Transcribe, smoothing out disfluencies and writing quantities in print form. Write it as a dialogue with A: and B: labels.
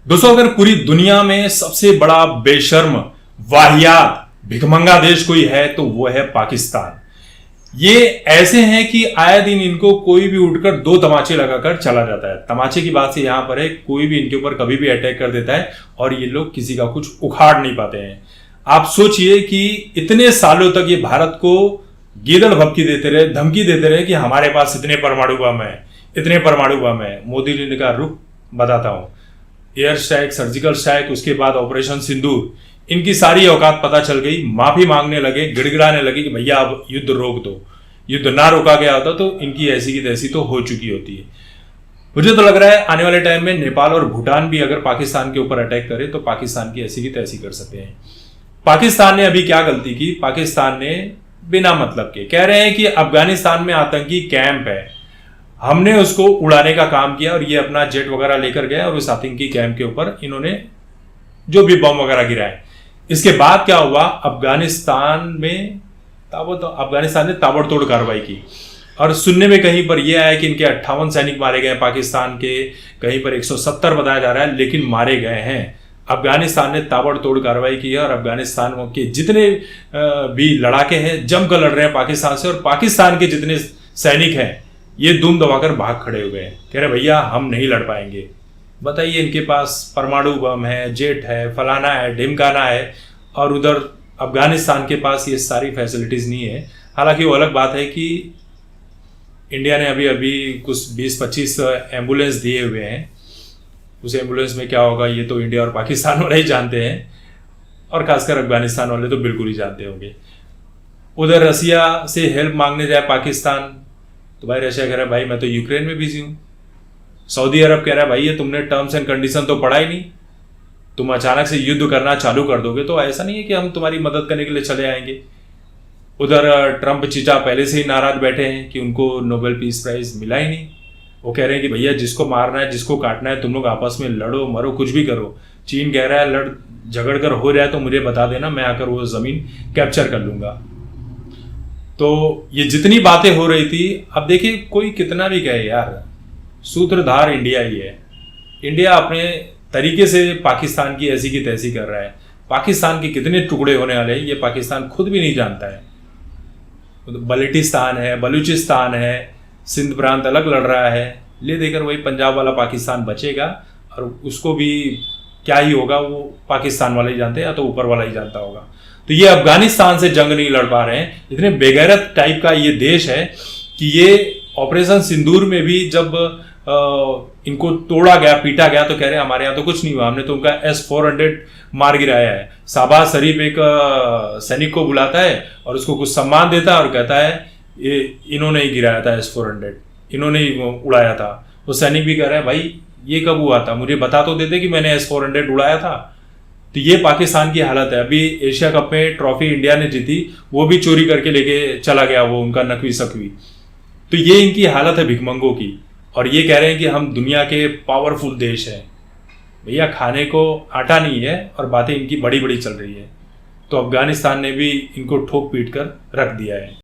A: दोस्तों, अगर पूरी दुनिया में सबसे बड़ा बेशर्म वाहियात भिखमंगा देश कोई है तो वो है पाकिस्तान। ये ऐसे हैं कि आए दिन इनको कोई भी उठकर दो तमाचे लगाकर चला जाता है। तमाचे की बात से यहां पर है, कोई भी इनके ऊपर कभी भी अटैक कर देता है और ये लोग किसी का कुछ उखाड़ नहीं पाते हैं। आप सोचिए कि इतने सालों तक ये भारत को गीदड़ भभकी देते रहे, धमकी देते रहे कि हमारे पास इतने परमाणु बम है, इतने परमाणु बम है। मोदी जी ने कहा रुक बताता हूं, एयर स्ट्राइक, सर्जिकल स्ट्राइक, उसके बाद ऑपरेशन सिंदूर, इनकी सारी औकात पता चल गई। माफी मांगने लगे, गिड़गिड़ाने लगे कि भैया अब युद्ध रोक दो। युद्ध ना रोका गया होता तो इनकी ऐसी की तैसी तो हो चुकी होती है। मुझे तो लग रहा है आने वाले टाइम में नेपाल और भूटान भी अगर पाकिस्तान के ऊपर अटैक करे तो पाकिस्तान की ऐसी की तैसी कर सकते हैं। पाकिस्तान ने अभी क्या गलती की? पाकिस्तान ने बिना मतलब के कह रहे हैं कि अफगानिस्तान में आतंकी कैंप है, हमने उसको उड़ाने का काम किया और ये अपना जेट वगैरह लेकर गए और उस आतंकी कैंप के ऊपर इन्होंने जो भी बम वगैरह गिराए। इसके बाद क्या हुआ? अफगानिस्तान ने ताबड़तोड़ कार्रवाई की और सुनने में कहीं पर यह आया कि इनके 58 सैनिक मारे गए पाकिस्तान के, कहीं पर 170 बताया जा रहा है, लेकिन मारे गए हैं। अफगानिस्तान ने ताबड़तोड़ कार्रवाई की है और अफगानिस्तान के जितने भी लड़ाके हैं जमकर लड़ रहे हैं पाकिस्तान से, और पाकिस्तान के जितने सैनिक हैं ये दुम दबाकर भाग खड़े हुए हैं, कह रहे भैया हम नहीं लड़ पाएंगे। बताइए, इनके पास परमाणु बम है, जेट है, फलाना है, ढिमकाना है, और उधर अफगानिस्तान के पास ये सारी फैसिलिटीज नहीं है। हालांकि वो अलग बात है कि इंडिया ने अभी अभी कुछ 20-25 एम्बुलेंस दिए हुए हैं। उस एम्बुलेंस में क्या होगा ये तो इंडिया और पाकिस्तान वाले ही जानते हैं, और खासकर अफगानिस्तान वाले तो बिल्कुल ही जानते होंगे। उधर रसिया से हेल्प मांगने जाए पाकिस्तान तो भाई रशिया कह रहा है भाई मैं तो यूक्रेन में बिजी हूं। सऊदी अरब कह रहा है भाई ये तुमने टर्म्स एंड कंडीशन तो पढ़ा ही नहीं, तुम अचानक से युद्ध करना चालू कर दोगे तो ऐसा नहीं है कि हम तुम्हारी मदद करने के लिए चले आएंगे। उधर ट्रंप चीचा पहले से ही नाराज बैठे हैं कि उनको नोबेल पीस प्राइज मिला ही नहीं। वो कह रहे हैं कि भैया जिसको मारना है, जिसको काटना है, तुम लोग आपस में लड़ो मरो कुछ भी करो। चीन कह रहा है लड़ झगड़ कर हो रहा है तो मुझे बता देना, मैं आकर वो जमीन कैप्चर कर लूंगा। तो ये जितनी बातें हो रही थी, अब देखिए कोई कितना भी कहे यार, सूत्रधार इंडिया ही है। इंडिया अपने तरीके से पाकिस्तान की ऐसी की तैसी कर रहा है। पाकिस्तान के कितने टुकड़े होने वाले हैं ये पाकिस्तान खुद भी नहीं जानता है। बल्टिस्तान है, बलूचिस्तान है, सिंध प्रांत अलग लड़ रहा है, ले देकर वही पंजाब वाला पाकिस्तान बचेगा, और उसको भी क्या ही होगा वो पाकिस्तान वाले ही जानते हैं या तो ऊपर वाला ही जानता होगा। तो ये अफगानिस्तान से जंग नहीं लड़ पा रहे हैं। इतने बेगैरत टाइप का ये देश है कि ये ऑपरेशन सिंदूर में भी जब इनको तोड़ा गया, पीटा गया, तो कह रहे हैं हमारे यहाँ तो कुछ नहीं हुआ, हमने तो उनका S-400 मार गिराया है। शाहबाज शरीफ एक सैनिक को बुलाता है और उसको कुछ सम्मान देता है और कहता है ये इन्होंने ही गिराया था, S-400 इन्होंने ही उड़ाया था। वो सैनिक भी कह रहा है भाई ये कब हुआ था, मुझे बता तो देते कि मैंने S-400 उड़ाया था। तो ये पाकिस्तान की हालत है। अभी एशिया कप में ट्रॉफी इंडिया ने जीती, वो भी चोरी करके लेके चला गया वो उनका नकवी सकवी। तो ये इनकी हालत है भिखमंगों की, और ये कह रहे हैं कि हम दुनिया के पावरफुल देश हैं। भैया खाने को आटा नहीं है और बातें इनकी बड़ी बड़ी चल रही है। तो अफगानिस्तान ने भी इनको ठोक पीट कर रख दिया है।